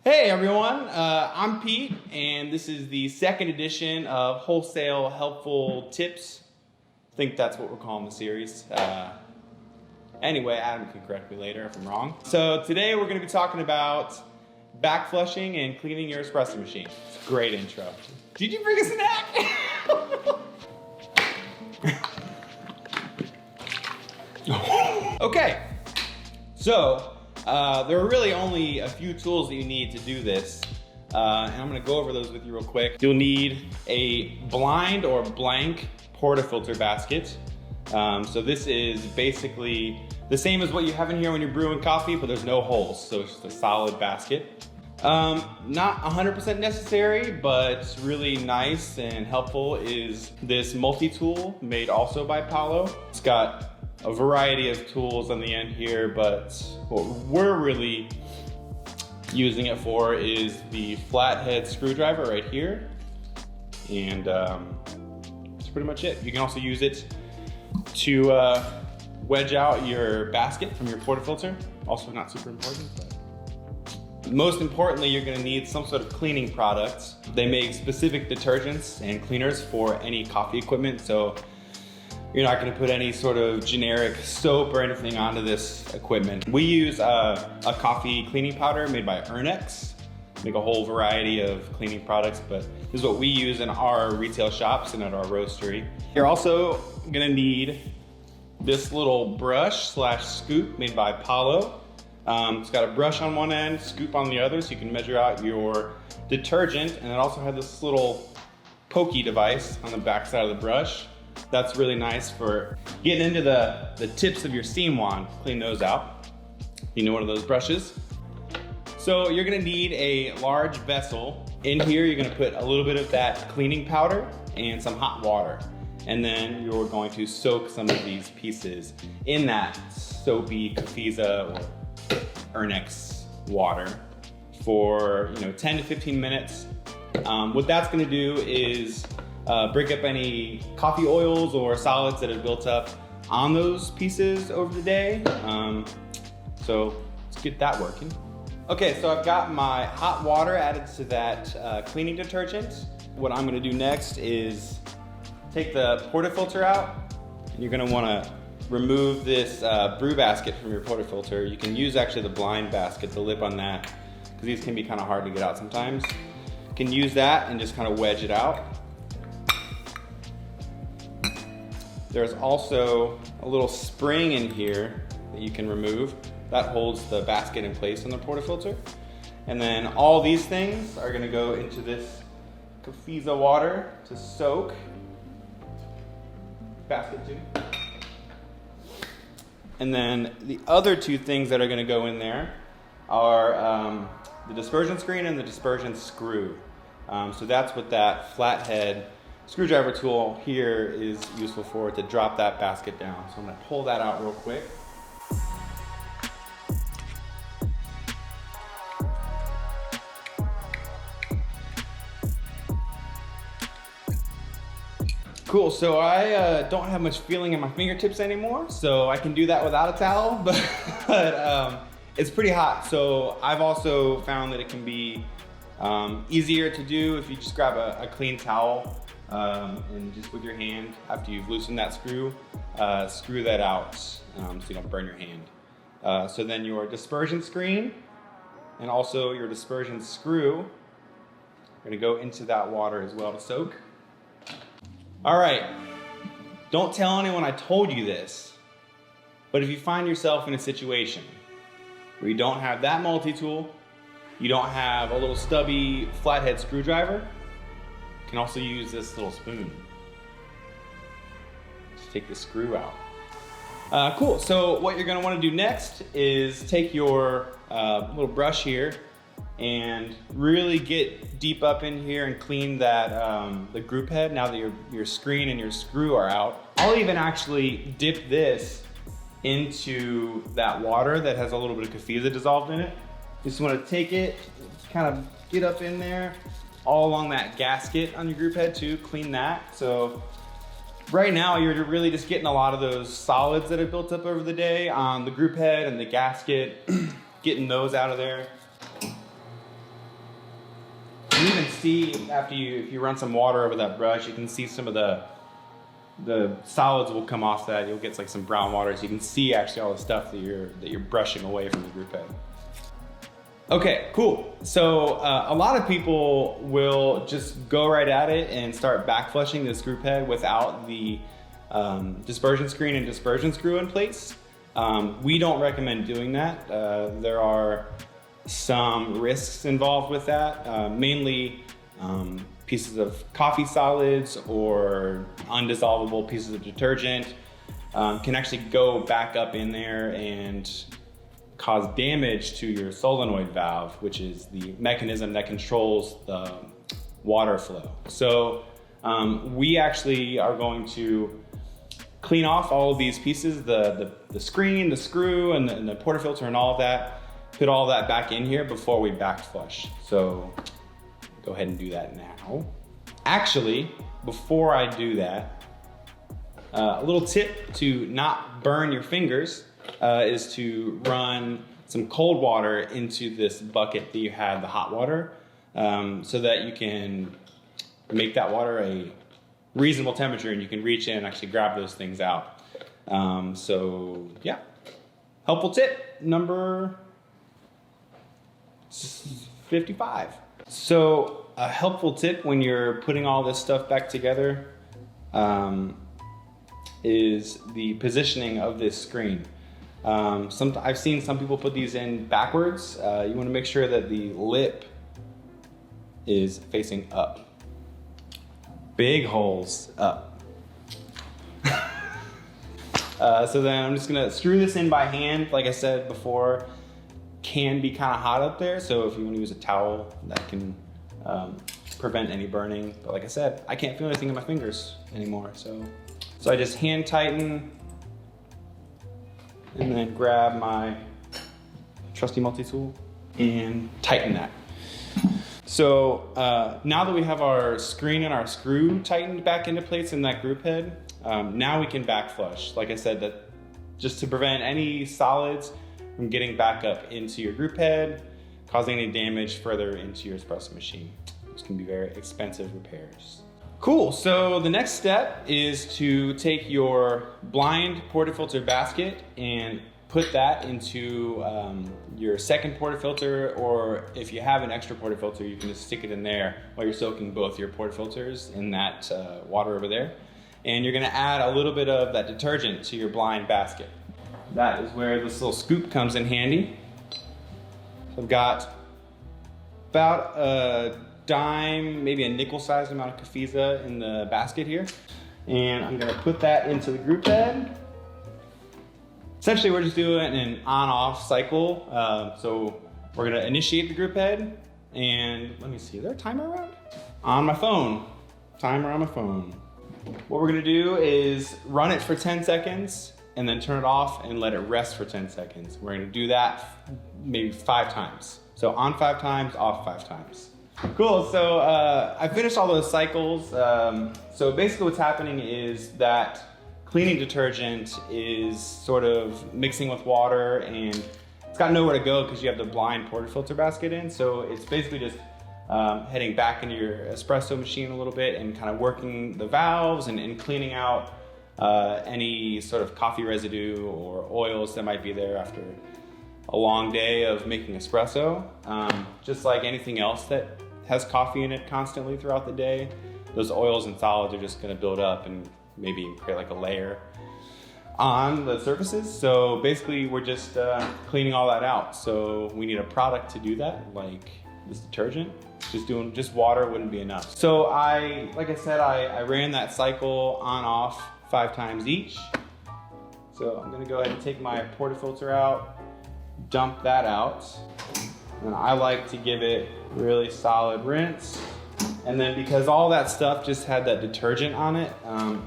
Hey everyone, I'm Pete, and this is the second edition of Wholesale Helpful Tips. I think that's what we're calling the series. Anyway, Adam can correct me later if I'm wrong. So today we're going to be talking about back flushing and cleaning your espresso machine. It's a great intro. Did you bring a snack? Okay, so there are really only a few tools that you need to do this, and I'm going to go over those with you real quick. You'll need a blind or blank portafilter basket. So this is basically the same as what you have in here when you're brewing coffee, but there's no holes, so it's just a solid basket. Not 100% necessary, but really nice and helpful is this multi-tool made also by Palo. It's got a variety of tools on the end here, but what we're really using it for is the flathead screwdriver right here. And that's pretty much it. You can also use it to wedge out your basket from your portafilter. Also not super important, but most importantly, you're gonna need some sort of cleaning products. They make specific detergents and cleaners for any coffee equipment, so you're not gonna put any sort of generic soap or anything onto this equipment. We use a coffee cleaning powder made by Ernex. Make a whole variety of cleaning products, but this is what we use in our retail shops and at our roastery. You're also gonna need this little brush slash scoop made by Palo. It's got a brush on one end, scoop on the other, so you can measure out your detergent, and it also has this little pokey device on the back side of the brush. That's really nice for getting into the tips of your steam wand. Clean those out. You know, one of those brushes. So you're gonna need a large vessel. In here, you're gonna put a little bit of that cleaning powder and some hot water. And then you're going to soak some of these pieces in that soapy Cafiza or Ernex water for 10 to 15 minutes. What that's gonna do is break up any coffee oils or solids that have built up on those pieces over the day. So let's get that working. Okay, so I've got my hot water added to that cleaning detergent. What I'm gonna do next is take the portafilter out. You're gonna wanna remove this brew basket from your portafilter. You can use actually the blind basket, the lip on that, because these can be kind of hard to get out sometimes. You can use that and just kind of wedge it out. There's also a little spring in here that you can remove. That holds the basket in place on the portafilter. And then all these things are gonna go into this Cafiza water to soak. Basket too. And then the other two things that are gonna go in there are the dispersion screen and the dispersion screw. So that's what that flathead screwdriver tool here is useful for, to drop that basket down. So I'm gonna pull that out real quick. Cool, so I don't have much feeling in my fingertips anymore, so I can do that without a towel, but it's pretty hot. So I've also found that it can be easier to do if you just grab a clean towel and just with your hand, after you've loosened that screw, screw that out so you don't burn your hand. So then your dispersion screen and also your dispersion screw are gonna go into that water as well to soak. All right, don't tell anyone I told you this, but if you find yourself in a situation where you don't have that multi-tool, you don't have a little stubby flathead screwdriver, you can also use this little spoon. Just take the screw out. Cool, so what you're gonna wanna do next is take your little brush here and really get deep up in here and clean that the group head now that your screen and your screw are out. I'll even actually dip this into that water that has a little bit of Cafiza dissolved in it. Just want to take it, kind of get up in there, all along that gasket on your group head too, clean that. So right now you're really just getting a lot of those solids that have built up over the day on the group head and the gasket, getting those out of there. can even see if you run some water over that brush, you can see some of the solids will come off that. You'll get like some brown water, so you can see actually all the stuff that you're brushing away from the group head. Okay, cool. So a lot of people will just go right at it and start back flushing this group head without the dispersion screen and dispersion screw in place. We don't recommend doing that. There are some risks involved with that, mainly pieces of coffee solids or undissolvable pieces of detergent can actually go back up in there and cause damage to your solenoid valve, which is the mechanism that controls the water flow. So we actually are going to clean off all of these pieces, the screen, the screw, and the portafilter and all of that, put all that back in here before we back flush. So go ahead and do that now. Actually, before I do that, a little tip to not burn your fingers is to run some cold water into this bucket that you had the hot water, so that you can make that water a reasonable temperature and you can reach in and actually grab those things out. So yeah, helpful tip number 55. So a helpful tip when you're putting all this stuff back together is the positioning of this screen. I've seen some people put these in backwards. You want to make sure that the lip is facing up. Big holes up. So then I'm just gonna screw this in by hand. Like I said before, can be kind of hot up there. So if you want to use a towel, that can prevent any burning. But like I said, I can't feel anything in my fingers anymore. So I just hand tighten and then grab my trusty multi-tool and tighten that. So now that we have our screen and our screw tightened back into place in that group head, now we can back flush. Like I said, that just to prevent any solids from getting back up into your group head, causing any damage further into your espresso machine. This can be very expensive repairs. Cool, so the next step is to take your blind portafilter basket and put that into your second portafilter, or if you have an extra portafilter, you can just stick it in there while you're soaking both your portafilters in that water over there. And you're gonna add a little bit of that detergent to your blind basket. That is where this little scoop comes in handy. So I've got about a dime, maybe a nickel-sized amount of Cafiza in the basket here. And I'm gonna put that into the group head. Essentially, we're just doing an on-off cycle. So we're gonna initiate the group head, and let me see, is there a timer around? On my phone, timer on my phone. What we're gonna do is run it for 10 seconds and then turn it off and let it rest for 10 seconds. We're gonna do that maybe 5 times. So on 5 times, off 5 times. Cool, so I finished all those cycles. So basically what's happening is that cleaning detergent is sort of mixing with water, and it's got nowhere to go because you have the blind portafilter basket in. So it's basically just heading back into your espresso machine a little bit and kind of working the valves and cleaning out any sort of coffee residue or oils that might be there after a long day of making espresso. Just like anything else that has coffee in it constantly throughout the day, those oils and solids are just gonna build up and maybe create like a layer on the surfaces. So basically we're just cleaning all that out. So we need a product to do that, like this detergent. Just water wouldn't be enough. So like I said, I ran that cycle on off 5 times each. So I'm gonna go ahead and take my portafilter out, dump that out. And I like to give it really solid rinse. And then because all that stuff just had that detergent on it,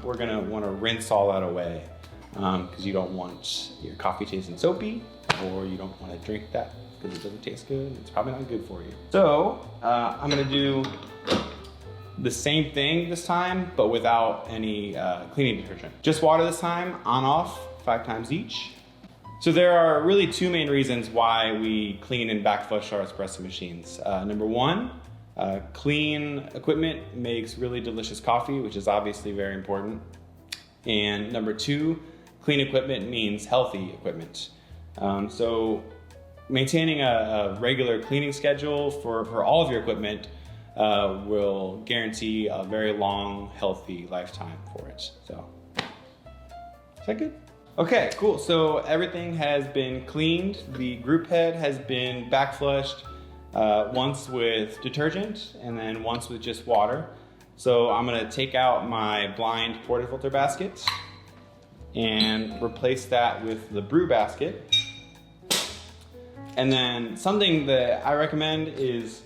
we're gonna wanna rinse all that away, because you don't want your coffee tasting soapy, or you don't wanna drink that because it doesn't taste good. It's probably not good for you. So I'm gonna do the same thing this time, but without any cleaning detergent. Just water this time, on off 5 times each. So there are really 2 main reasons why we clean and back flush our espresso machines. Number 1, Clean equipment makes really delicious coffee, which is obviously very important. And number two, clean equipment means healthy equipment. So maintaining a regular cleaning schedule for all of your equipment will guarantee a very long, healthy lifetime for it. So, is that good? Okay, cool. So everything has been cleaned. The group head has been back flushed once with detergent and then once with just water. So I'm gonna take out my blind portafilter basket and replace that with the brew basket. And then something that I recommend is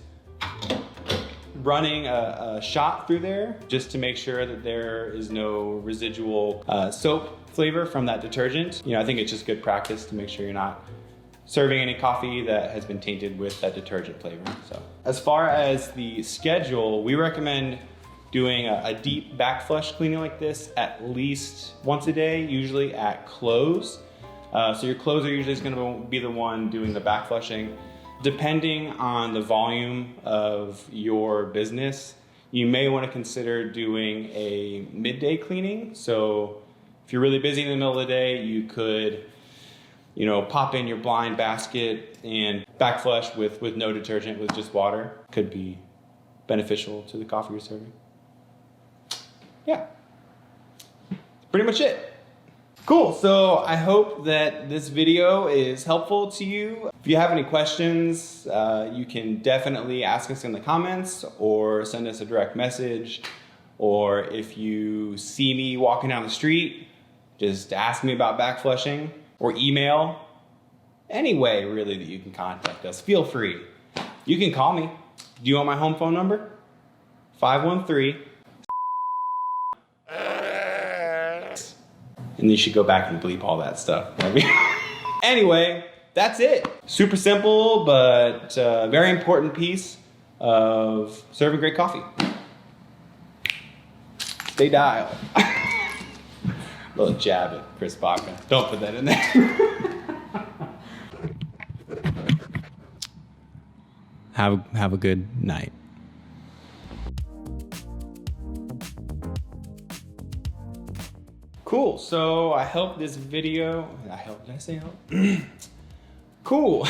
running a shot through there just to make sure that there is no residual soap flavor from that detergent. You know, I think it's just good practice to make sure you're not serving any coffee that has been tainted with that detergent flavor. So, as far as the schedule, we recommend doing a deep back flush cleaning like this at least once a day, usually at close. So your closer usually is gonna be the one doing the back flushing. Depending on the volume of your business, you may wanna consider doing a midday cleaning. So if you're really busy in the middle of the day, you could, you know, pop in your blind basket and back flush with no detergent, with just water. Could be beneficial to the coffee you're serving. Yeah, pretty much it. Cool, so I hope that this video is helpful to you. If you have any questions, you can definitely ask us in the comments or send us a direct message. Or if you see me walking down the street, just ask me about back flushing or email. Any way really that you can contact us, feel free. You can call me. Do you want my home phone number? 513. And you should go back and bleep all that stuff. Anyway, that's it. Super simple, but very important piece of serving great coffee. Stay dialed. Little jab at Chris Baca. Don't put that in there. Have a good night. Cool, so I hope this video, did I say help? Cool.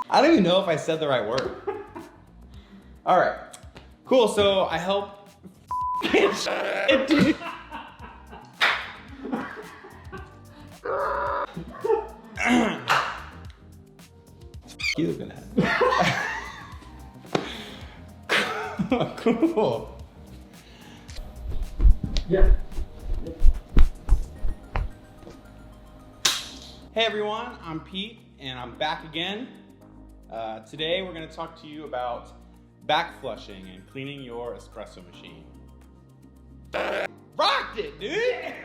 I don't even know if I said the right word. All right, cool, so I hope, you gonna have. Cool. Yeah. Hey everyone, I'm Pete and I'm back again. Today we're going to talk to you about back flushing and cleaning your espresso machine. Rocked it, dude!